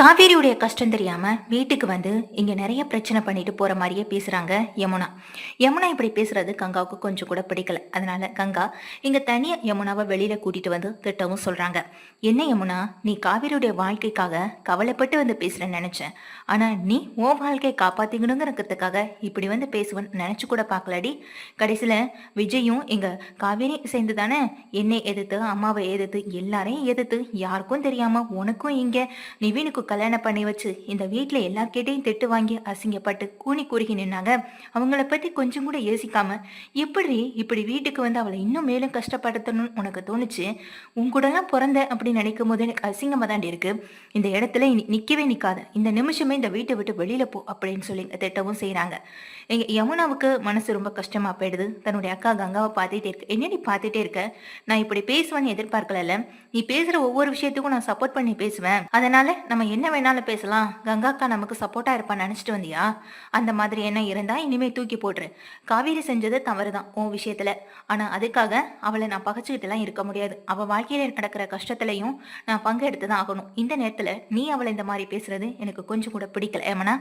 காவேரியுடைய கஷ்டம் தெரியாம வீட்டுக்கு வந்து இங்க நிறைய பிரச்சனை பண்ணிட்டு போற மாதிரியே பேசுறாங்க யமுனா. யமுனா இப்படி பேசுறது கங்காவுக்கு கொஞ்சம் கூட பிடிக்கல. அதனால கங்கா இங்க தனியா யமுனாவை வெளியில கூட்டிட்டு வந்து திட்டவும் சொல்றாங்க. என்ன யமுனா, நீ காவேரியுடைய வாழ்க்கைக்காக கவலைப்பட்டு வந்து பேசுறேன்னு நினைச்சேன். ஆனா நீ உன் வாழ்க்கையை காப்பாத்திக்கணுங்கிறதுக்காக இப்படி வந்து பேசுவேன்னு நினைச்சு கூட பாக்கலடி. கடைசியில விஜயும் இங்க காவேரி சேர்ந்து தானே என்னை எதிர்த்து அம்மாவை எதிர்த்து எல்லாரையும் எதிர்த்து யாருக்கும் தெரியாம உனக்கும் இங்க நிவினுக்கு கல்யாணம் பண்ணி வச்சு இந்த வீட்டுல எல்லார்கிட்டையும் திட்டு வாங்கி அசிங்கப்பட்டு கூனி குறுகி நின்னாங்க. அவங்கள பத்தி கொஞ்சம் கூட யோசிக்காம இப்படி வீட்டுக்கு வந்து அவளை இன்னும் மேலும் கஷ்டப்படுத்தணும்னு உனக்கு தோணுச்சு. உன் கூட எல்லாம் பிறந்த அப்படின்னு நினைக்கும் போது எனக்கு அசிங்கமா தாண்டி இருக்கு. இந்த இடத்துல நிக்கவே நிக்காத, இந்த நிமிஷமே இந்த வீட்டை விட்டு வெளியில போ அப்படின்னு சொல்லி திட்டவும் செய்யறாங்க. எங்க யமுனாவுக்கு மனசு ரொம்ப கஷ்டமா போயிடுது. தன்னுடைய அக்கா கங்காவை பார்த்துட்டே இருக்கு. என்ன நீ பார்த்துட்டே இருக்க, நான் இப்படி பேசுவேன்னு எதிர்பார்க்கல. நீ பேசுற ஒவ்வொரு விஷயத்துக்கும் நான் சப்போர்ட் பண்ணி பேசுவேன். அதனால நம்ம என்ன வேணாலும் பேசலாம், கங்காக்கா நமக்கு சப்போர்ட்டா இருப்பான்னு நினைச்சிட்டு வந்தியா? அந்த மாதிரி என்ன இருந்தா இனிமே தூக்கி போட்டுரு. காவேரி செஞ்சது தவறுதான் உன் விஷயத்துல. ஆனா அதுக்காக அவளை நான் பகைச்சுக்கிட்டு எல்லாம் இருக்க முடியாது. அவ வாழ்க்கையில நடக்கிற கஷ்டத்திலையும் நான் பங்கெடுத்துதான் ஆகணும். இந்த நேரத்துல நீ அவளை இந்த மாதிரி பேசுறது எனக்கு கொஞ்சம் கூட பிடிக்கல. ஏமனா,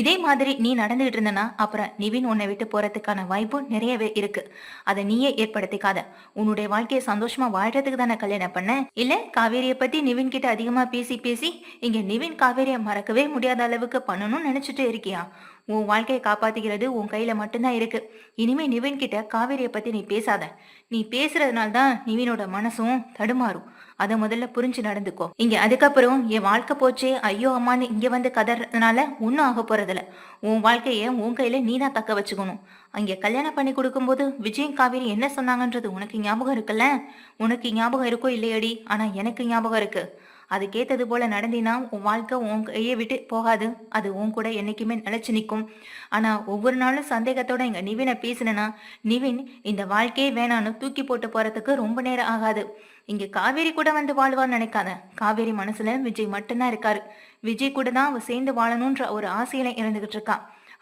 இதே மாதிரி நீ நடந்துகிட்டு இருந்தனா அப்புறம் நிவின் உன்னை விட்டு போறதுக்கான வாய்ப்பு நிறையவே இருக்கு. அதை நீயே ஏற்படுத்திக்காத. உன்னுடைய வாழ்க்கையை சந்தோஷமா வாழ்றதுக்கு தானே கல்யாணம் பண்ண. இல்ல காவேரியை பத்தி நிவின் கிட்ட அதிகமா பேசி பேசி இங்க நிவின் காவேரியை மறக்கவே முடியாத அளவுக்கு பண்ணணும்னு நினைச்சிட்டு இருக்கியா? உன் வாழ்க்கையை காப்பாத்திக்கிறது உன் கையில மட்டும்தான் இருக்கு. இனிமே நிவின் கிட்ட காவேரியை பத்தி நீ பேசாத. நீ பேசுறதுனால தான் நிவினோட மனசும் தடுமாறும். அதை முதல்ல புரிஞ்சு நடந்துக்கோ. இங்க அதுக்கப்புறம் என் வாழ்க்கை போச்சே ஐயோ அம்மான்னு இங்க வந்து கதறதுனால ஒன்னும் ஆக போறதில்ல. உன் வாழ்க்கைய உன் கையில நீ தான் தக்க வச்சுக்கணும். அங்க கல்யாணம் பண்ணி கொடுக்கும்போது விஜய் காவேரி என்ன சொன்னாங்கன்றது உனக்கு ஞாபகம் இருக்குல்ல? உனக்கு ஞாபகம் இருக்கோ இல்லையடி, ஆனா எனக்கு ஞாபகம் இருக்கு. அதுக்கேத்தது போல நடந்தினா உன் வாழ்க்கை உன் கையை விட்டு போகாது. அது உன் கூட என்னைக்குமே நிலைச்சு நிற்கும். ஆனா ஒவ்வொரு நாளும் சந்தேகத்தோட இங்க நிவினை பேசினா நிவின் இந்த வாழ்க்கையே வேணான்னு தூக்கி போட்டு போறதுக்கு ரொம்ப நேரம் ஆகாது. இங்க காவேரி கூட வந்து வாழ்வான்னு நினைக்காத. காவேரி மனசுல விஜய் மட்டும்தான் இருக்காரு. விஜய் கூட தான் அவ சேர்ந்து வாழணும்ன்ற ஒரு ஆசையில இருந்துகிட்டு இருக்கா.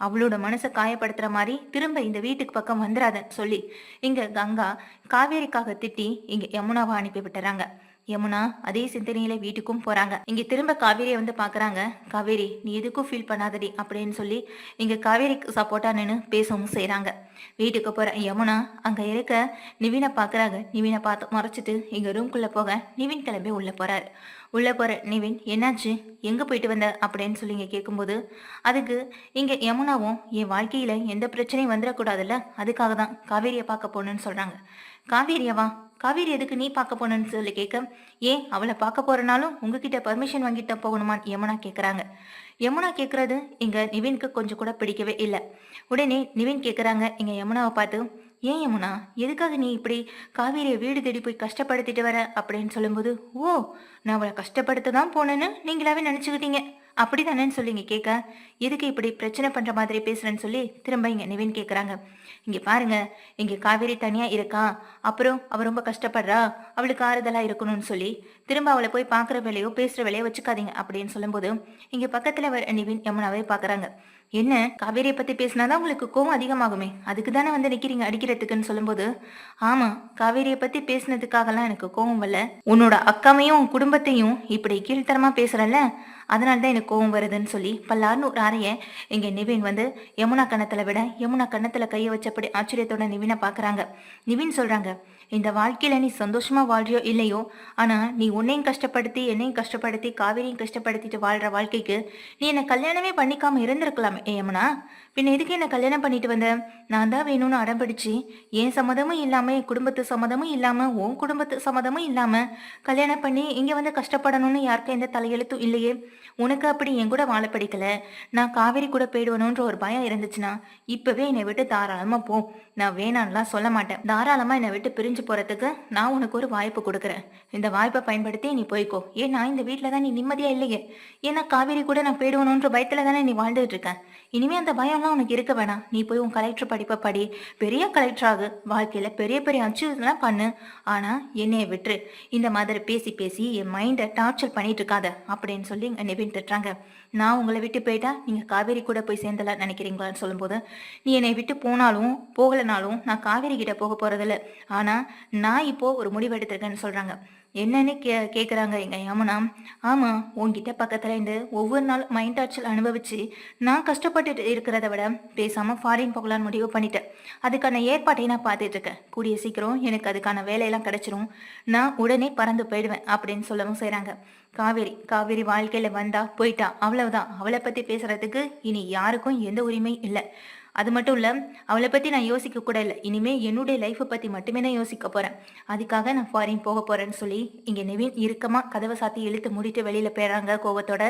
அவளோட மனசை காயப்படுத்துற மாதிரி திரும்ப இந்த வீட்டுக்கு பக்கம் வந்துடாத சொல்லி இங்க கங்கா காவேரிக்காக திட்டி இங்க யமுனாவை அனுப்பி விட்டுறாங்க. யமுனா அதே சிந்தனையில வீட்டுக்கும் போறாங்க. இங்க திரும்ப காவேரியை வந்து பாக்குறாங்க. காவேரி, நீ எதுக்கும் ஃபீல் பண்ணாதடி அப்படின்னு சொல்லி இங்க காவேரிக்கு சப்போர்ட்டா நின்று பேசவும் செய்யறாங்க. வீட்டுக்கு போற யமுனா அங்க இருக்க நிவினை பாக்குறாங்க. நிவினை பார்த்து மறைச்சிட்டு இங்க ரூம்குள்ள போக நிவின் கிளம்பி உள்ள போறாரு. உள்ள போற நிவின், என்னாச்சு, எங்க போயிட்டு வந்த அப்படின்னு சொல்லி இங்க கேட்கும்போது அதுக்கு இங்க யமுனாவும் என் வாழ்க்கையில எந்த பிரச்சனையும் வந்துடக்கூடாதுல்ல, அதுக்காக தான் காவேரியை பார்க்க போகணும்னு சொல்றாங்க. காவேரியவா? காவேரி எதுக்கு நீ பார்க்க போனன்னு சொல்லி கேட்க, ஏன் அவளை பார்க்க போறனாலும் உங்ககிட்ட பர்மிஷன் வாங்கிட்டு போகணுமான்னு யமுனா கேட்குறாங்க. யமுனா கேட்கறது இங்க நிவின்க்கு கொஞ்சம் கூட பிடிக்கவே இல்லை. உடனே நிவின் கேட்குறாங்க இங்க யமுனாவை பார்த்து, ஏன் யமுனா, எதுக்காக நீ இப்படி காவேரியை வீடு தேடி போய் கஷ்டப்படுத்திட்டு வர அப்படின்னு சொல்லும்போது, ஓ, நான் அவளை கஷ்டப்படுத்த தான் போனேன்னு நீங்களாவே நினச்சிக்கிட்டீங்க அப்படிதானேன்னு சொல்லி இங்க கேட்க, எதுக்கு இப்படி பிரச்சனை பண்ற மாதிரி பேசுறேன்னு சொல்லி திரும்ப இங்க நிவின் கேட்குறாங்க. இங்க பாருங்க, இங்க காவேரி தனியா இருக்கா, அப்புறம் அவ ரொம்ப கஷ்டப்படுறா, அவளுக்கு ஆறுதலா இருக்கணும்னு சொல்லி திரும்ப அவளை போய் பாக்குற வேலையோ பேசுற வேலையோ வச்சுக்காதீங்க அப்படின்னு சொல்லும்போது இங்க பக்கத்துல நிவின் யமுனாவே பாக்குறாங்க. என்ன, காவேரியை பத்தி பேசினாதான் உங்களுக்கு கோவம் அதிகமாகுமே, அதுக்கு தானே வந்து நிக்கிறீங்க அடிக்கிறதுக்குன்னு சொல்லும்போது, ஆமா, காவேரியை பத்தி பேசினதுக்காகலாம் எனக்கு கோவம் வரல. உன்னோட அக்காமையும் குடும்பத்தையும் இப்படி கீழ்த்தரமா பேசுறல்ல, அதனால்தான் எனக்கு கோவம் வருதுன்னு சொல்லி பல்லார்னு ஒரு அறைய இங்க நிவின் வந்து யமுனா கன்னத்துல விட யமுனா கன்னத்துல கைய வச்சபடி ஆச்சரியத்தோட நிவினை பாக்குறாங்க. நிவின் சொல்றாங்க, இந்த வாழ்க்கையில நீ சந்தோஷமா வாழ்றியோ இல்லையோ, ஆனா நீ உன்னையும் கஷ்டப்படுத்தி என்னையும் கஷ்டப்படுத்தி காவேரியும் கஷ்டப்படுத்திட்டு வாழ்ற வாழ்க்கைக்கு நீ என்ன கல்யாணமே பண்ணிக்காம இருந்திருக்கலாமே யமுனா. பின்ன எதுக்கு என்ன கல்யாணம் பண்ணிட்டு வந்த? நான் தான் வேணும்னு அடம்பிடிச்சு என் சம்மதமும் இல்லாம என் குடும்பத்து சம்மதமும் இல்லாம உன் குடும்பத்து சம்மதமும் இல்லாம கல்யாணம் பண்ணி இங்க வந்து கஷ்டப்படணும்னு யாருக்கும் எந்த தலையெழுத்தும் இல்லையே. உனக்கு அப்படி என் கூட வாழ பிடிக்கல, நான் காவேரி கூட போயிடுவணுன்ற ஒரு பயம் இருந்துச்சுன்னா இப்பவே என்னை விட்டு தாராளமா போ. நான் வேணான்லாம் சொல்ல மாட்டேன். தாராளமா என்னை விட்டு பிரிஞ்சு போறதுக்கு நான் உனக்கு ஒரு வாய்ப்பு கொடுக்குறேன். இந்த வாய்ப்பை பயன்படுத்தி நீ போய்க்கோ. ஏன்னா இந்த வீட்டுல தான் நீ நிம்மதியா இல்லையே. ஏன்னா காவேரி கூட நான் போயிடுவணுன்ற பயத்துல தானே நீ வாழ்ந்துட்டு இருக்க. இனிமே அந்த பயம்லாம் உனக்கு இருக்க வேணாம். நீ போய் உன் கலெக்டர் படிப்பை படி, பெரிய கலெக்டர் ஆகு, வாழ்க்கையில பெரிய பெரிய அச்சீவ்லாம் பண்ணு. ஆனா என்னைய விட்டுரு. இந்த மாதிரி பேசி பேசி என் மைண்டை டார்ச்சர் பண்ணிட்டு இருக்காத அப்படின்னு சொல்லி நிவின் திட்டுறாங்க. நான் உங்களை விட்டு போயிட்டா நீங்க காவேரி கூட போய் சேர்ந்தலாம் நினைக்கிறீங்களான்னு சொல்லும்போது, நீ என்னை விட்டு போனாலும் போகலனாலும் நான் காவேரி கிட்ட போக போறதில்ல. ஆனா நான் இப்போ ஒரு முடிவு எடுத்திருக்கேன்னு சொல்றாங்க. என்னன்னு கேட்குறாங்க எங்க யமுனா. ஆமா, உன்கிட்ட பக்கத்துல இருந்து ஒவ்வொரு நாள் மைண்ட் டார்ச்சர் அனுபவிச்சு நான் கஷ்டப்பட்டுட்டு இருக்கிறத விட பேசாம ஃபாரின் போகலான்னு முடிவு பண்ணிட்டேன். அதுக்கான ஏற்பாட்டை நான் பார்த்துட்டு இருக்கேன். கூடிய சீக்கிரம் எனக்கு அதுக்கான வேலையெல்லாம் கிடைச்சிரும். நான் உடனே பறந்து போயிடுவேன் அப்படின்னு சொல்லவும் செய்றாங்க. காவேரி வாழ்க்கையில வந்தா போயிட்டா அவ்வளவுதான். அவளை பத்தி பேசுறதுக்கு இனி யாருக்கும் எந்த உரிமையும் இல்லை. அது மட்டும் இல்ல, அவளை பத்தி நான் யோசிக்க கூட இல்லை. இனிமே என்னுடைய லைஃப்பை பத்தி மட்டுமே நான் யோசிக்க போறேன். அதுக்காக நான் ஃபாரின் போக போறேன்னு சொல்லி இங்க நிவின் இறுக்கமா கதவை சாத்தி இழுத்து மூடிட்டு வெளியில போயிடுறாங்க கோவத்தோட.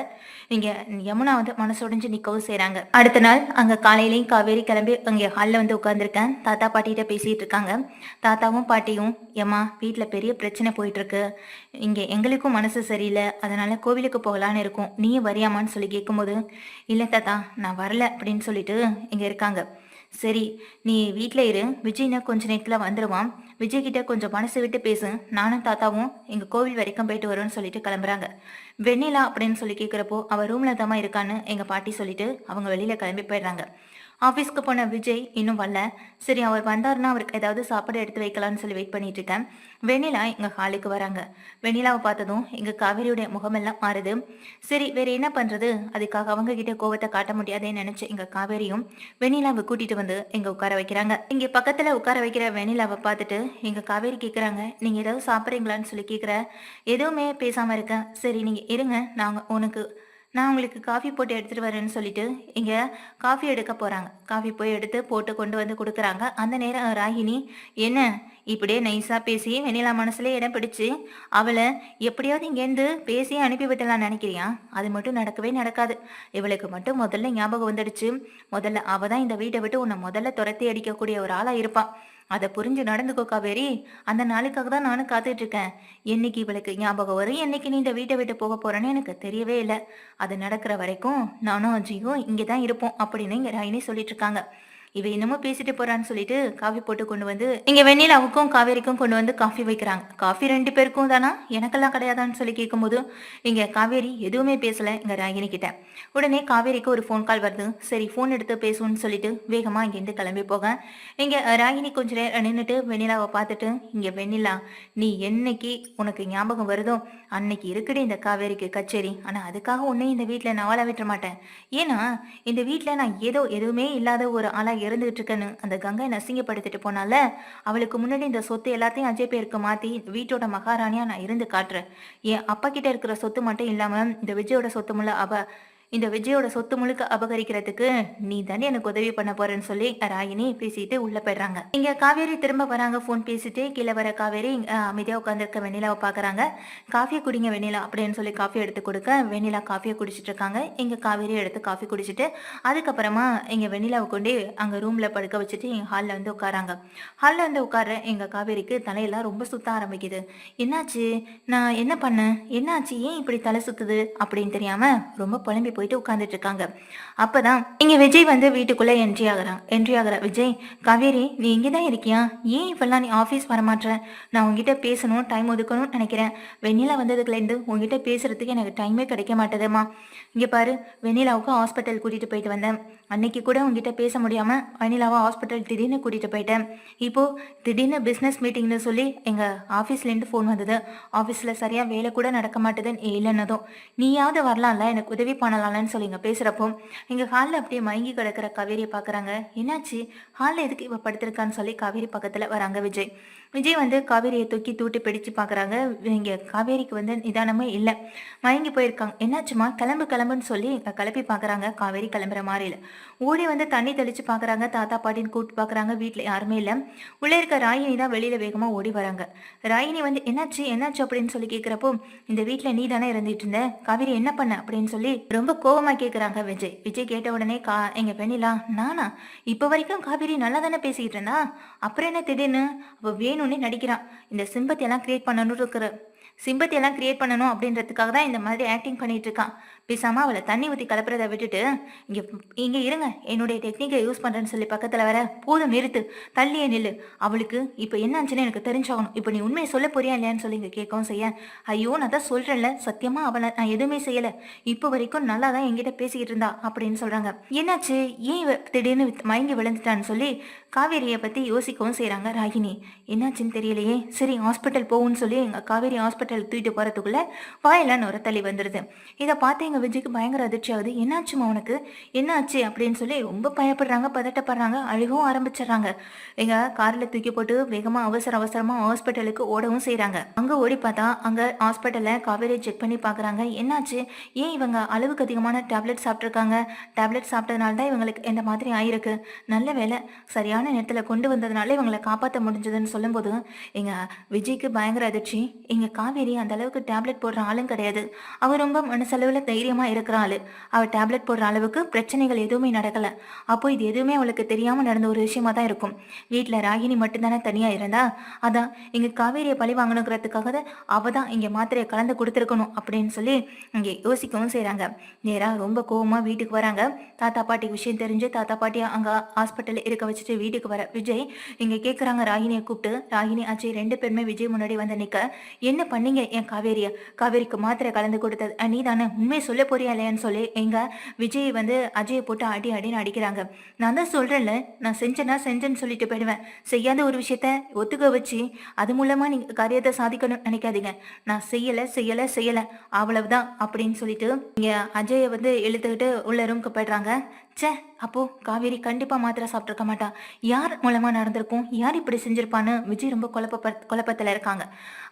இங்க யமுனா வந்து மனசுடைஞ்சு நிக்கவும் செய்றாங்க. அடுத்த நாள் அங்க காலையிலயும் காவேரி கிளம்பி அங்க ஹால்ல வந்து உட்கார்ந்துருக்கேன். தாத்தா பாட்டிகிட்ட பேசிட்டு இருக்காங்க. தாத்தாவும் பாட்டியும், ஏம்மா வீட்டுல பெரிய பிரச்சனை போயிட்டு இருக்கு, இங்க எங்களுக்கும் மனசு சரியில்லை, அதனால கோவிலுக்கு போகலான்னு இருக்கும், நீயும் வரியாமான்னு சொல்லி கேட்கும்போது, இல்லை தாத்தா நான் வரல அப்படின்னு சொல்லிட்டு இங்க இருக்காங்க. சரி, நீ வீட்ல இரு, விஜய்னா கொஞ்ச நேரத்துல வந்துருவான், விஜய் கிட்ட கொஞ்சம் மனசு விட்டு பேசு, நானும் தாத்தாவும் எங்க கோவில் வரைக்கும் போயிட்டு வரோம்னு சொல்லிட்டு கிளம்புறாங்க. வெண்ணிலா அப்படின்னு சொல்லி கேட்குறப்போ அவ ரூம்ல தாமா இருக்கான்னு எங்க பாட்டி சொல்லிட்டு அவங்க வெளியில கிளம்பி போயிடுறாங்க. ஆஃபீஸ்க்கு போன விஜய் இன்னும் வரல. சரி, அவர் வந்தாருன்னா அவருக்கு ஏதாவது சாப்பாடு எடுத்து வைக்கலாம்னு சொல்லி வெயிட் பண்ணிட்டு இருக்கேன். வெண்ணிலா எங்க ஹாலுக்கு வராங்க. வெண்ணிலாவை பார்த்ததும் எங்க காவேரியுடைய முகமெல்லாம் மாறுது. சரி, வேற என்ன பண்றது, அதுக்காக அவங்க கிட்ட கோவத்தை காட்ட முடியாதேன்னு நினைச்சு எங்க காவேரியும் வெண்ணிலாவை கூட்டிட்டு வந்து எங்க உட்கார வைக்கிறாங்க. இங்க பக்கத்துல உட்கார வைக்கிற வெண்ணிலாவை பார்த்துட்டு எங்க காவேரி கேக்குறாங்க, நீங்க ஏதாவது சாப்பிட்றீங்களான்னு சொல்லி கேக்குற. எதுவுமே பேசாம இருக்கேன். சரி நீங்க இருங்க, நான் உங்களுக்கு காஃபி போட்டு எடுத்துட்டு வரேன்னு சொல்லிட்டு இங்க காஃபி எடுக்க போறாங்க. காஃபி போய் எடுத்து போட்டு கொண்டு வந்து கொடுக்குறாங்க. அந்த நேரம் ராகினி, என்ன இப்படியே நைஸா பேசி வெண்ணிலா மனசுல இடம் பிடிச்சு அவளை எப்படியாவது இங்கேருந்து பேசி அனுப்பி விட்டலாம்னு நினைக்கிறியா? அது மட்டும் நடக்கவே நடக்காது. இவளுக்கு மட்டும் முதல்ல ஞாபகம் வந்துடுச்சு. முதல்ல அவ தான் இந்த வீட்டை விட்டு உன்னை முதல்ல துரத்தி அடிக்கக்கூடிய ஒரு ஆளா இருப்பான். அதை புரிஞ்சு நடந்துக்கோ காவேரி. அந்த நாளுக்காக தான் நானும் காத்துட்டு இருக்கேன். என்னைக்கு இவளுக்கு ஞாபகம் வரும், என்னைக்கு நீ இந்த வீட்டை விட்டு போக போறேன்னு எனக்கு தெரியவே இல்லை. அது நடக்கிற வரைக்கும் நானும் அஜியும் இங்கே தான் இருப்போம் அப்படின்னு இங்க ராயினி சொல்லிட்டு இருக்காங்க. இவ என்னமோ பேசிட்டு போறான்னு சொல்லிட்டு காஃபி போட்டு கொண்டு வந்து இங்க வெண்ணிலாவுக்கும் காவேரிக்கும் கொண்டு வந்து காஃபி வைக்கிறாங்க. காஃபி 2 பேருக்கும் தானா, எனக்கெல்லாம் கிடையாதான்னு சொல்லி கேட்கும்போது இங்க காவேரி எதுவுமே பேசல இங்க ராகினி கிட்ட. உடனே காவேரிக்கு ஒரு ஃபோன் கால் வருது. சரி ஃபோன் எடுத்து பேசுவோம்னு சொல்லிட்டு வேகமா இங்கேருந்து கிளம்பி போக இங்க ராகினி கொஞ்ச நேரம் நின்றுட்டு வெண்ணிலாவை பார்த்துட்டு, இங்க வெண்ணிலா, நீ என்னைக்கு உனக்கு ஞாபகம் வருதோ அன்னைக்கு இருக்குடி இந்த காவேரிக்கு கச்சேரி. ஆனா அதுக்காக உன்னை இந்த வீட்டுல நான் வாழ விட்டுற மாட்டேன். ஏன்னா இந்த வீட்டுல நான் எதுவுமே இல்லாத ஒரு ஆளா இருந்துகிட்டு இருக்கேன்னு அந்த கங்கை நசிங்கப்படுத்திட்டு போனால, அவளுக்கு முன்னாடி இந்த சொத்து எல்லாத்தையும் அஜய் பேருக்கு மாத்தி வீட்டோட மகாராணியா நான் இருந்து காட்டுறேன். என் அப்பா கிட்ட இருக்கிற சொத்து மட்டும் இல்லாம இந்த விஜயோட சொத்து முழுக்க அபகரிக்கிறதுக்கு நீ தானே எனக்கு உதவி பண்ண போறேன்னு சொல்லி ராகினி பேசிட்டு உள்ள போயிடுறாங்க. இங்க காவேரி திரும்ப வராங்க. போன் பேசிட்டு கீழே வர காவேரி அமைதியா உட்காந்துருக்க வெண்ணிலாவை பாக்குறாங்க. காஃபியை குடிங்க வெண்ணிலா அப்படின்னு சொல்லி காஃபி எடுத்து கொடுக்க வெண்ணிலா காஃபியை குடிச்சிட்டு இருக்காங்க. இங்க காவேரி எடுத்து காஃபி குடிச்சிட்டு அதுக்கப்புறமா இங்க வெண்ணிலாவை கொண்டு அங்க ரூம்ல படுக்க வச்சுட்டு எங்க ஹால்ல வந்து உட்காராங்க. ஹால்ல வந்து உட்கார எங்க காவேரிக்கு தலையெல்லாம் ரொம்ப சுத்த ஆரம்பிக்குது. என்னாச்சு, நான் என்ன பண்ணேன், என்னாச்சு, ஏன் இப்படி தலை சுத்துது அப்படின்னு தெரியாம ரொம்ப புலம்பி போயிட்டு உட்கார்ந்துட்டு இருக்காங்க. அப்பதான் இங்க விஜய் வந்து வீட்டுக்குள்ள என்ட்ரி ஆகுற. விஜய், காவேரி நீ இங்கதான் இருக்கியா, ஏன் இப்பெல்லாம் நீ ஆபீஸ் வரமாட்ற, நான் உங்ககிட்ட பேசணும், டைம் ஒதுக்கணும்னு நினைக்கிறேன். வெண்ணிலா வந்ததுக்குல இருந்து உங்ககிட்ட பேசுறதுக்கு எனக்கு டைமே கிடைக்க மாட்டேதுமா. இங்க பாரு, வெண்ணிலாவுக்கு ஹாஸ்பிட்டல் கூட்டிட்டு போயிட்டு வந்தேன். அன்னைக்கு கூட உங்ககிட்ட பேச முடியாம வெண்ணிலாவை ஹாஸ்பிட்டல் திடீர்னு கூட்டிட்டு போயிட்டேன். இப்போ திடீர்னு பிசினஸ் மீட்டிங்னு சொல்லி எங்க ஆபீஸ்ல இருந்து போன் வந்தது. ஆபீஸ்ல சரியா வேலை கூட நடக்க மாட்டேதுன்னு இல்லைன்னதும் நீயாவது வரலாம்ல, எனக்கு உதவி பண்ணலாம்னு சொல்லி இங்க பேசுறப்போ எங்க ஹாலில் அப்படியே மயங்கி கிடக்கிற காவேரியை பாக்குறாங்க. என்னாச்சு, ஹாலில் எதுக்கு இவ படுத்திருக்கான்னு சொல்லி காவேரி பக்கத்துல வராங்க. விஜய் வந்து காவேரியை தூட்டி பிடிச்சு பாக்குறாங்க. இங்க காவேரிக்கு வந்து நிதானமே இல்லை, மயங்கி போயிருக்காங்க. என்னாச்சுமா, கிளம்புன்னு சொல்லி கிளப்பி பாக்குறாங்க. காவேரி கிளம்புற மாதிரி இல்லை. ஓடி வந்து தண்ணி தெளிச்சு பாக்குறாங்க. தாத்தா பாட்டின்னு கூப்பிட்டு பாக்குறாங்க. வீட்டுல யாருமே இல்லை. உள்ள இருக்க ராயினி தான் வெளியில வேகமா ஓடி வராங்க. ராயினி வந்து என்னாச்சு அப்படின்னு சொல்லி கேக்குறப்போ, இந்த வீட்டுல நீ தானே இருந்துட்டு இருந்த, காவேரி என்ன பண்ண அப்படின்னு சொல்லி ரொம்ப கோபமா கேக்குறாங்க. விஜய் கேட்ட உடனே எங்க வெண்ணிலா, நானா, இப்ப வரைக்கும் காவேரி நல்லா தானே பேசிக்கிட்டு இருந்தா, அப்புறம் என்ன திடீர்னு அவ வேணும்னு நடிக்கிறான், இந்த சிம்பத்தி எல்லாம் கிரியேட் பண்ணணும் அப்படின்றதுக்காக தான் இந்த மாதிரி ஆக்டிங் பண்ணிட்டு இருக்கான். பேசாம அவளை தண்ணி ஊற்றி கலப்புறதை விட்டுட்டு இங்கே இங்கே இருங்க, என்னுடைய டெக்னிக்கை யூஸ் பண்ணுறேன்னு சொல்லி பக்கத்தில் வர, போதும் நிறுத்து, தள்ளியே நில்லு, அவளுக்கு இப்போ என்னாச்சுன்னு எனக்கு தெரிஞ்சாகணும், இப்போ நீ உண்மையை சொல்ல போறியா இல்லையான்னு சொல்லி இங்கே கேட்கவும் செய்ய, ஐயோ நான் தான் சொல்கிறேன்ல, சத்தியமாக அவளை நான் எதுவுமே செய்யலை, இப்போ வரைக்கும் நல்லா தான் என்கிட்ட பேசிக்கிட்டு இருந்தா அப்படின்னு சொல்கிறாங்க. என்னாச்சு, ஏன் திடீர்னு மயங்கி விழுந்துட்டான்னு சொல்லி காவேரியை பற்றி யோசிக்கவும் செய்கிறாங்க ராகினி. என்னாச்சுன்னு தெரியலையே, சரி ஹாஸ்பிட்டல் போகும்னு சொல்லி எங்கள் காவேரி ஹாஸ்பிட்டல் தூக்கிட்டு போகிறதுக்குள்ளே வாயெல்லாம் நுர தள்ளி வந்துடுது. இதை பார்த்து எங்கள் விஜய்க்கு பயங்கர அதிர்ச்சி ஆகுது. என்னாச்சுமா உனக்கு, என்னாச்சு அப்படின்னு சொல்லி ரொம்ப பயப்படுறாங்க, பதட்டப்படுறாங்க, அழுகவும் ஆரம்பிச்சிடுறாங்க. எங்கள் காரில் தூக்கி போட்டு வேகமாக அவசரமாக ஹாஸ்பிட்டலுக்கு ஓடவும் செய்கிறாங்க. அங்கே ஓடி பார்த்தா அங்கே ஹாஸ்பிட்டலில் காவேரியை செக் பண்ணி பார்க்குறாங்க. என்னாச்சு, ஏன் இவங்க அளவுக்கு அதிகமான டேப்லெட் சாப்பிட்ருக்காங்க, டேப்லெட் சாப்பிட்டதுனால தான் இவங்களுக்கு இந்த மாதிரி ஆயிருக்கு, நல்ல வேலை சரியான நேரத்தில் கொண்டு வந்ததுனால இவங்களை காப்பாற்ற முடிஞ்சதுன்னு சொல்லும்போது எங்கள் விஜய்க்கு பயங்கர அதிர்ச்சி. எங்கள் காவேரி அந்த அளவுக்கு டேப்லெட் போடுற ஆளும் கிடையாது, அவள் ரொம்ப மனசளவில் தைரியமாக இருக்கிற ஆள், அவள் டேப்லெட் போடுற அளவுக்கு பிரச்சனைகள் எதுவுமே நடக்கலை. அப்போ இது எதுவுமே அவளுக்கு தெரியாமல் நடந்த ஒரு விஷயமா தான் இருக்கும். வீட்டில் ராகினி மட்டும்தானே தனியாக இருந்தா, அதான் எங்கள் காவேரியை பழி வாங்கணுங்கிறதுக்காக தான் அவள் தான் இங்கே மாத்திரையை கலந்து கொடுத்துருக்கணும் அப்படின்னு சொல்லி இங்கே யோசிக்கவும் செய்கிறாங்க. நேராக ரொம்ப கோவமாக வீட்டுக்கு வராங்க. தாத்தா பாட்டி விஷயம் தெரிஞ்சு தாத்தா பாட்டியை அங்கே ஹாஸ்பிட்டலில் இருக்க வச்சுட்டு வீட்டுக்கு வர விஜய் இங்கே கேட்குறாங்க ராகினியை கூப்பிட்டு. ராகினி அஜய் 2 பேருமே விஜய் முன்னாடி வந்து நிற்க, என்ன பண்ணீங்க என் காவேரிக்கு மாத்திரை கலந்து கொடுத்தது நீ தானே, உண்மையை சொல்ல போறியா இல்லையான்னு சொல்லி எங்க விஜய் வந்து அஜயை போட்டு அடின்னு அடிக்கிறாங்க. நான் தான் சொல்றேன்ல, நான் செஞ்சேன்னு சொல்லிட்டு போயிடுவேன், செய்யாத ஒரு விஷயத்த ஒத்துக்க வச்சு அது மூலமா நீங்க காரியத்தை சாதிக்கணும்னு நினைக்காதீங்க, நான் செய்யல அவ்வளவுதான் அப்படின்னு சொல்லிட்டு இங்க அஜயை வந்து இழுத்துக்கிட்டு உள்ள ரூம்க்கு போயிடுறாங்க. சே, அப்போ காவேரி கண்டிப்பா மாத்திரை சாப்பிட்ருக்க மாட்டா, யார் மூலமா நடந்திருக்கும், யார் இப்படி செஞ்சிருப்பான்னு விஜய் ரொம்ப குழப்பத்துல இருக்காங்க.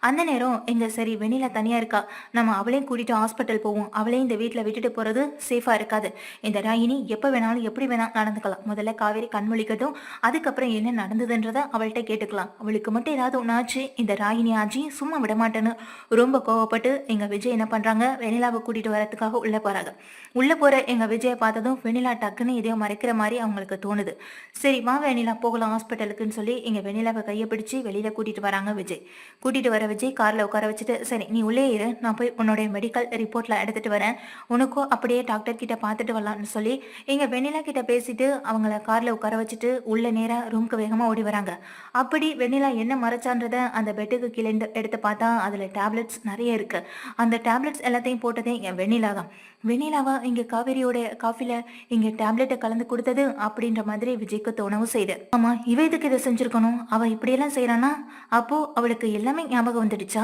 அந்த நேரம் எங்க சரி வெண்ணிலா தனியா இருக்கா, நம்ம அவளையும் கூட்டிட்டு ஹாஸ்பிட்டல் போவோம், அவளையும் இந்த வீட்டில் விட்டுட்டு போறது சேஃபா இருக்காது, இந்த ராகினி எப்ப வேணாலும் எப்படி வேணாலும் நடந்துக்கலாம், முதல்ல காவேரி கண்மொழிக்கட்டும், அதுக்கப்புறம் என்ன நடந்ததுன்றத அவள்கிட்ட கேட்டுக்கலாம், அவளுக்கு மட்டும் ஏதாவது ஒன்னாச்சு இந்த ராகினி ஆச்சு சும்மா விட மாட்டேன்னு ரொம்ப கோவப்பட்டு எங்க விஜய் என்ன பண்றாங்க, வெண்ணிலாவை கூட்டிட்டு வரதுக்காக உள்ள போறாங்க. உள்ள போற எங்க விஜயை பார்த்ததும் வெண்ணிலா டக்குன்னு எதையோ மறைக்கிற மாதிரி அவங்களுக்கு தோணுது. சரி வா வெண்ணிலா போகலாம் ஹாஸ்பிட்டலுக்குன்னு சொல்லி எங்க வெண்ணிலாவை கையை பிடிச்சி வெளியில கூட்டிட்டு வராங்க விஜய். கூட்டிட்டு வர விஜய் கார்ல உட்கார வச்சுட்டு, சரி நீ உள்ளே இரு, நான் போய் உன்னுடைய மெடிக்கல் ரிப்போர்ட்ல எடுத்துட்டு வரேன், உனக்கும் அப்படியே டாக்டர் கிட்ட பார்த்துட்டு வரலாம்னு சொல்லி எங்க வெண்ணிலா கிட்ட பேசிட்டு அவங்கள கார்ல உட்கார வச்சுட்டு உள்ள நேரா ரூம்க்கு வேகமா ஓடி வராங்க. அப்படி வெண்ணிலா என்ன மறைச்சான்றத அந்த பெட்டுக்கு கீழே எடுத்து பார்த்தா அதுல டேப்லெட்ஸ் நிறைய இருக்கு. அந்த டேப்லெட்ஸ் எல்லாத்தையும் போட்டதே என் வெண்ணிலா தான். வெண்ணிலாவா இங்க காவேரியோட காஃபில இங்க டேப்லெட்டை கலந்து கொடுத்தது அப்படின்ற மாதிரி விஜய்க்கு தோணவும் செய்யுது. ஆமா, இவ இதுக்கு இதை செஞ்சிருக்கணும், அவ இப்படியெல்லாம் செய்யறானா, அப்போ அவளுக்கு எல்லாமே ஞாபகம் வந்துடுச்சா,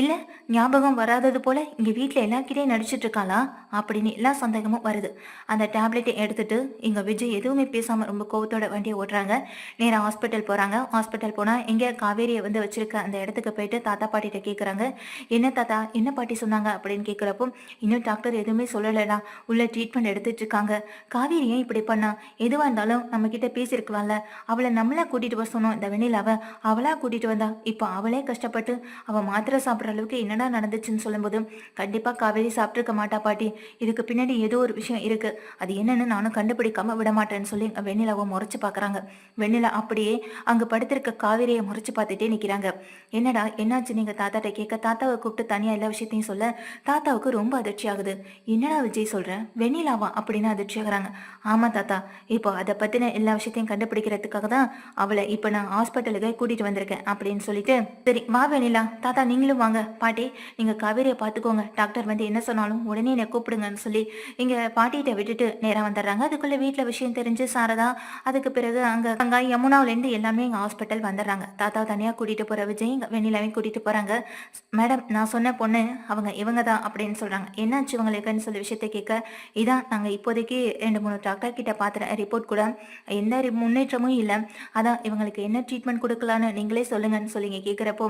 இல்ல ஞாபகம் வராதது போல இங்க வீட்டுல எல்லாருக்கிட்டையும் நடிச்சிட்டு இருக்காளா அப்படின்னு எல்லா சந்தேகமும் வருது. அந்த டேப்லெட்டை எடுத்துட்டு இங்க விஜய் எதுவுமே பேசாம ரொம்ப கோவத்தோட வண்டியை ஓட்டுறாங்க. நேரம் ஹாஸ்பிட்டல் போறாங்க. ஹாஸ்பிட்டல் போனா எங்க காவேரியை வந்து வச்சிருக்க அந்த இடத்துக்கு போயிட்டு தாத்தா பாட்டிகிட்ட கேட்குறாங்க. என்ன தாத்தா, என்ன பாட்டி சொன்னாங்க அப்படின்னு கேட்குறப்போ, இன்னும் டாக்டர் எதுவுமே சொல்லலைடா, உள்ள ட்ரீட்மெண்ட் எடுத்துட்டு இருக்காங்க, காவேரி ஏன் இப்படி பண்ணா, எதுவாக இருந்தாலும் நம்ம கிட்ட பேசியிருக்கலாம்ல, அவளை நம்மளா கூட்டிட்டு வர சொன்னோம், இந்த வெண்ணிலாவை அவளா கூட்டிட்டு வந்தா, இப்போ அவளே கஷ்டப்பட்டு அவள் மாத்திரை சாப்பிட்ற அளவுக்கு என்னடா நடந்துச்சுன்னு சொல்லும்போது, கண்டிப்பாக காவேரி சாப்பிட்ருக்க மாட்டா பாட்டி, இதுக்கு பின்னாடி ஏதோ ஒரு விஷயம் இருக்கு, அது என்னன்னு நானும் கண்டுபிடிக்காம விட மாட்டேன்னு சொல்லி வெண்ணிலாவை முறைச்சு பார்க்குறாங்க. வெண்ணிலா அப்படியே அங்கே படுத்திருக்க காவேரியை முறைச்சு பார்த்துட்டே நிற்கிறாங்க. என்னடா என்னாச்சு நீங்கள் தாத்தாட்ட கேட்க, தாத்தாவை கூப்பிட்டு தனியாக எல்லா விஷயத்தையும் சொல்ல தாத்தாவுக்கு ரொம்ப அதிர்ச்சி ஆகுது. என்னடா விஜய் சொல்கிறேன், வெண்ணிலாவா அப்படின்னு அதிர்ச்சி ஆகுறாங்க. ஆமாம் தாத்தா, இப்போ அதை பற்றின எல்லா விஷயத்தையும் கண்டுபிடிக்கிறதுக்காக தான் அவளை இப்போ நான் ஹாஸ்பிட்டலுக்கு கூட்டிகிட்டு வந்திருக்கேன் அப்படின்னு சொல்லிட்டு, சரி வா வெண்ணிலா, தாத்தா நீங்களும் வாங்க, பாட்டி நீங்கள் காவேரியை பார்த்துக்கோங்க, டாக்டர் வந்து என்ன சொன்னாலும் உடனே என்னை கூப்பிடுங்கன்னு சொல்லி இங்கே பாட்டிகிட்ட விட்டுட்டு நேராக வந்துடுறாங்க. அதுக்குள்ளே வீட்டில் விஷயம் தெரிஞ்சு சாரதா, அதுக்கு பிறகு அங்கே யமுனாவிலேருந்து எல்லாமே எங்கள் ஹாஸ்பிட்டல் வந்துடுறாங்க. தாத்தாவை தனியாக கூட்டிகிட்டு போகிற விஜய் வெண்ணிலாவையும் கூட்டிகிட்டு போகிறாங்க. மேடம் நான் சொன்ன பொண்ணு இவங்க தான் அப்படின்னு சொல்கிறாங்க. என்னாச்சு இவங்களுக்குன்னு சொல்லி விஷயத்தை கேட்க, இதான் நாங்கள் இப்போதைக்கு 2-3 டாக்டர் கிட்ட பார்த்துற ரிப்போர்ட் கூட எந்த முன்னேற்றமும் இல்லை, அதான் இவங்களுக்கு என்ன ட்ரீட்மெண்ட் கொடுக்கலான்னு நீங்களே சொல்லுங்கன்னு சொல்லி கேட்குறப்போ,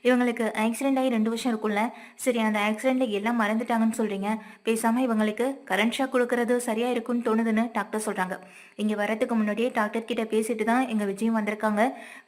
இவங்களுக்கு ஆக்சிடென்ட் ஆகி 2 வருஷம் இருக்கும்ல, சரி அந்த ஆக்சிடென்ட்ல எல்லாம் மறந்துட்டாங்கன்னு சொல்கிறீங்க, பேசாமல் இவங்களுக்கு கரண்ட் ஷாக் கொடுக்கறது சரியாக இருக்குன்னு தோணுதுன்னு டாக்டர் சொல்கிறாங்க. இங்கே வரதுக்கு முன்னாடியே டாக்டர் கிட்ட பேசிட்டு தான் எங்கள் விஜயும் வந்திருக்காங்க.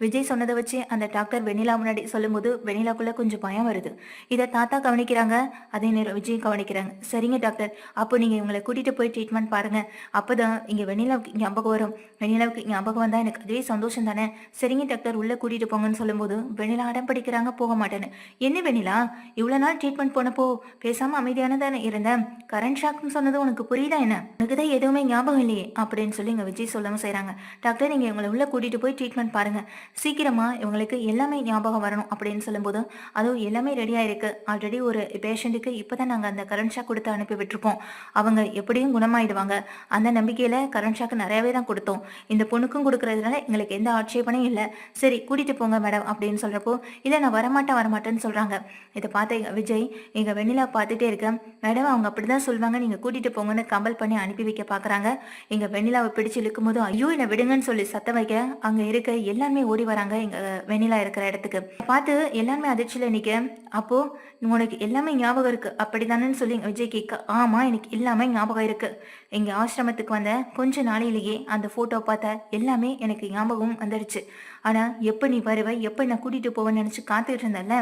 விஜய் சொன்னதை வச்சு அந்த டாக்டர் வெண்ணிலா முன்னாடி சொல்லும்போது வெண்ணிலாக்குள்ளே கொஞ்சம் பயம் வருது. இதை தாத்தா கவனிக்கிறாங்க, அதே நேரம் விஜய் கவனிக்கிறாங்க. சரிங்க டாக்டர், அப்போ நீங்கள் இவங்களை கூட்டிகிட்டு போய் ட்ரீட்மெண்ட் பாருங்கள், அப்போ தான் இங்கே வெண்ணிலாவுக்கு ஞாபகம் வரும். வெண்ணிலாவுக்கு ஞாபகம் வந்தால் எனக்கு அதுவே சந்தோஷம் தானே. சரிங்க டாக்டர், உள்ளே கூட்டிகிட்டு போங்கன்னு சொல்லும்போது வெண்ணிலா அடம் பிடிக்கிறாங்க, போக மாட்டேன்னு. என்ன வெண்ணிலா, இவ்வளோ நாள் ட்ரீட்மெண்ட் போனப்போ பேசாமல் அமைதியான தானே இருந்தேன். கரண்ட் ஷாக்னு சொன்னது உனக்கு புரியுதா என்ன? உனக்கு தான் எதுவுமே ஞாபகம் இல்லையே அப்படின்னு சொல்லி இங்கே விஜய் சொல்லவும் செய்கிறாங்க. டாக்டர், நீங்கள் இவங்களை உள்ளே கூட்டிகிட்டு போய் ட்ரீட்மெண்ட் பாருங்கள். சீக்கிரமாக இவங்களுக்கு எல்லாமே ஞாபகம் வரணும் அப்படின்னு சொல்லும்போது, அதுவும் எல்லாமே ரெடியாக இருக்குது. ஆல்ரெடி ஒரு பேஷண்ட்டுக்கு இப்போ தான் நாங்கள் அந்த கரண்ட் ஷாக் கொடுத்து அனுப்பி விட்டுருக்கோம். அவங்க எப்படியும் குணமாயிடுவாங்க. அந்த நம்பிக்கையில் கரண்ட் ஷாக் நிறையாவே தான் கொடுத்தோம். இந்த பொண்ணுக்கும் கொடுக்கறதுனால எங்களுக்கு எந்த ஆட்சேபனையும் இல்லை. சரி கூட்டிகிட்டு போங்க மேடம் அப்படின்னு சொல்கிறப்போ, இல்லை நான் வரமாட்டேன்னு சொல்கிறாங்க. இதை பார்த்து விஜய் எங்கள் வெண்ணிலா பார்த்துட்டே இருக்கேன். மேடம் அவங்க அப்படி தான் சொல்லுவாங்க, நீங்கள் கூட்டிகிட்டு போங்கன்னு கம்பல் பண்ணி அனுப்பி வைக்க பார்க்குறாங்க. எங்கள் வெண்ணிலாவை பிடிச்சி இழுக்கும் போது ஐயோ என்னை விடுங்கன்னு சொல்லி சத்தம் வைக்க அங்கே இருக்க எல்லாருமே ஓடி வராங்க எங்கள் வெண்ணிலா இருக்கிற இடத்துக்கு. பார்த்து எல்லாருமே அதிர்ச்சியில் நிற்க. அப்போது உனக்கு எல்லாமே ஞாபகம் இருக்கு அப்படிதானு சொல்லி விஜய் கேட்க, ஆமா எனக்கு எல்லாமே ஞாபகம் இருக்கு. எங்க ஆசிரமத்துக்கு வந்த கொஞ்ச நாளையிலேயே அந்த போட்டோ பார்த்த எல்லாமே எனக்கு ஞாபகம் வந்துடுச்சு. ஆனா எப்ப நீ வருவ, எப்ப நான் கூட்டிட்டு போவேன்னு நினைச்சு காத்துட்டு இருந்தேன்ல,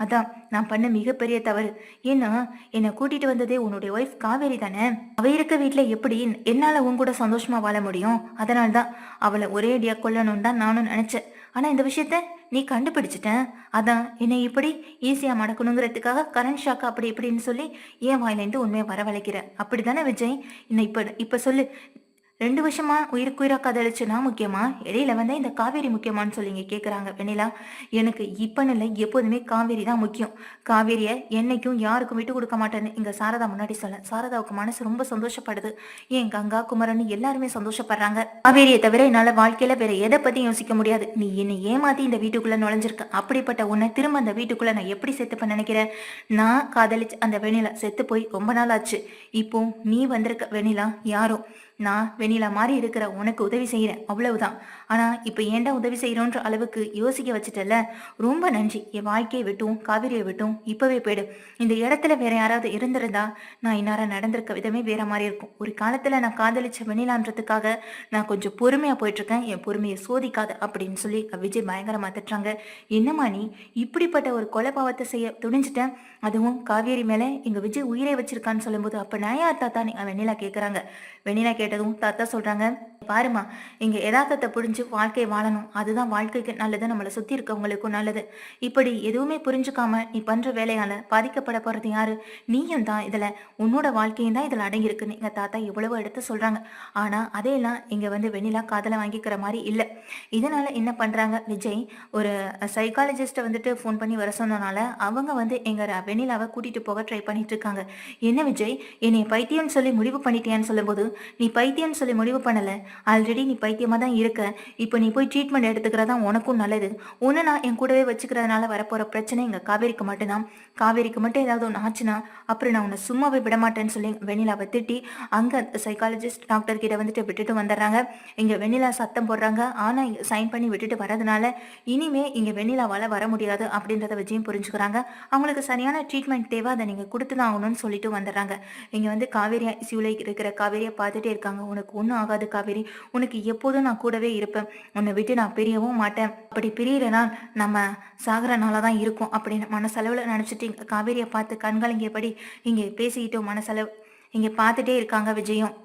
அதான் நான் பண்ண மிகப்பெரிய தவறு. ஏன்னா என்னை கூட்டிட்டு வந்ததே உன்னுடைய ஒய்ஃப் காவேரி தானே. அவ இருக்க வீட்டுல எப்படி என்னால உன் கூட சந்தோஷமா வாழ முடியும்? அதனால்தான் அவளை ஒரே அடியா கொல்லணும்னு தான் நானும் நினைச்சேன். ஆனா இந்த விஷயத்த நீ கண்டுபிடிச்சிட்ட. அதான் என்னை இப்படி ஈஸியா மடக்கணுங்கிறதுக்காக கரண்ட் ஷாக் அப்படி இப்படின்னு சொல்லி ஏன் வாயிலேருந்து உண்மையை வரவழைக்கிற. அப்படித்தானே விஜய்? இன்னும் இப்ப சொல்லு, 2 வருஷமா உயிருக்குயிரா காதலிச்சுனா முக்கியமா, இடையில வந்தா இந்த காவேரி முக்கியமானு சொல்லி இங்க கேட்குறாங்க வெண்ணிலா. எனக்கு இப்பன்னு இல்லை, எப்போதுமே காவேரி தான் முக்கியம். காவேரியை என்னைக்கும் யாருக்கும் விட்டு கொடுக்க மாட்டேன்னு இங்க சாரதா முன்னாடி சொல்ல, சாரதாவுக்கு மனசு ரொம்ப சந்தோஷப்படுது. ஏன் கங்கா குமரன் எல்லாருமே சந்தோஷப்படுறாங்க. காவேரியை தவிர என்னால வாழ்க்கையில வேற எதை பத்தியும் யோசிக்க முடியாது. நீ என்னை ஏமாத்தி இந்த வீட்டுக்குள்ள நுழைஞ்சிருக்க. அப்படிப்பட்ட உன்னை திரும்ப அந்த வீட்டுக்குள்ள நான் எப்படி செத்துப்ப நினைக்கிறேன்? நான் காதலிச்சு அந்த வெண்ணிலா செத்து போய் ரொம்ப நாள் ஆச்சு. இப்போ நீ வந்திருக்க வெண்ணிலா யாரும், நான் வெண்ணிலா மாதிரி இருக்கிற உனக்கு உதவி செய்கிறேன், அவ்வளவுதான். ஆனால் இப்போ ஏன்டா உதவி செய்கிறோன்ற அளவுக்கு யோசிக்க வச்சுட்டல, ரொம்ப நன்றி. என் வாழ்க்கையை விட்டும் காவிரியை விட்டும் இப்போவே போயிடு. இந்த இடத்துல வேற யாராவது இருந்திருந்தா நான் இந்நேரம் நடந்திருக்க விதமே வேற மாதிரி இருக்கும். ஒரு காலத்தில் நான் காதலிச்ச வெண்ணிலான்றதுக்காக நான் கொஞ்சம் பொறுமையாக போயிட்டுருக்கேன். என் பொறுமையை சோதிக்காது அப்படின்னு சொல்லி விஜய் பயங்கரமாக திட்டுறாங்க. என்னம்மா நீ இப்படிப்பட்ட ஒரு கொலை பாவத்தை செய்ய துணிஞ்சிட்டேன், அதுவும் காவேரி மேலே எங்கள் விஜய் உயிரை வச்சிருக்கான்னு சொல்லும்போது, அப்போ நான் யார் தாத்தா வெண்ணிலா கேட்குறாங்க. வெண்ணிலா கேட்டதும் தாத்தா சொல்றாங்க, பாருமா இங்க யதார்த்தத்தை புரிஞ்சு வாழ்க்கையை வாழணும். அதுதான் வாழ்க்கைக்கு நல்லது, நம்மளை சுத்தி இருக்கவங்களுக்கும் நல்லது. இப்படி எதுவுமே புரிஞ்சுக்காம நீ பண்ற வேலையால பாதிக்கப்பட போறது யாரு? நீயும் தான். இதுல உன்னோட வாழ்க்கையும் தான் இதுல அடங்கியிருக்குன்னு எங்க தாத்தா எவ்வளவோ எடுத்து சொல்றாங்க. ஆனா அதையெல்லாம் இங்க வெண்ணிலா காதலை வாங்கிக்கிற மாதிரி இல்லை. இதனால என்ன பண்றாங்க விஜய், ஒரு சைக்காலஜிஸ்ட ஃபோன் பண்ணி வர சொன்னனால அவங்க எங்க வெண்ணிலாவை கூட்டிட்டு போக ட்ரை பண்ணிட்டு இருக்காங்க. என்ன விஜய், என்னை பைத்தியம்னு சொல்லி முடிவு பண்ணிட்டியான்னு சொல்லும்போது, நீ பைத்தியம்னு சொல்லி முடிவு பண்ணல, ஆல்ரெடி நீ பைத்தியமா தான் இருக்க. இப்போ நீ போய் ட்ரீட்மெண்ட் எடுத்துக்கிறதா உனக்கும் நல்லது. ஒன்று நான் என் கூடவே வச்சுக்கிறதுனால வரப்போற பிரச்சனை எங்க காவேரிக்கு மட்டும்தான். காவேரிக்கு மட்டும் ஏதாவது ஒன்று ஆச்சுன்னா அப்புறம் நான் உன்னை சும்மாவே விட மாட்டேன்னு சொல்லி வெண்ணிலாவை திட்டி அங்க சைக்காலஜிஸ்ட் டாக்டர் கிட்ட விட்டுட்டு வந்துடுறாங்க. இங்க வெண்ணிலா சத்தம் போடுறாங்க. ஆனா இங்க சைன் பண்ணி விட்டுட்டு வரதுனால இனிமே இங்க வெண்ணிலாவால வர முடியாது அப்படின்றத விஜயம் புரிஞ்சுக்கிறாங்க. அவங்களுக்கு சரியான ட்ரீட்மெண்ட் தேவை, அதை நீங்க கொடுத்துதான் ஆகணும்னு சொல்லிட்டு வந்துடுறாங்க. இங்க காவேரி ஐசியூல இருக்கிற காவேரியை பார்த்துட்டே இருக்காங்க. உனக்கு ஒன்றும் ஆகாது காவேரி, உனக்கு எப்போதும் நான் கூடவே இருப்பேன், உன்னை விட்டு நான் பிரியவும் மாட்டேன். அப்படி பிரியறனா நம்ம சாகரனால தான் இருக்கும் அப்படின்னு மனசளவில் நினச்சிட்டு காவேரியை பார்த்து கண்கலங்கியபடி இங்கே பேசிக்கிட்டோம். மனசளவு இங்கே பார்த்துட்டே இருக்காங்க விஜயம்.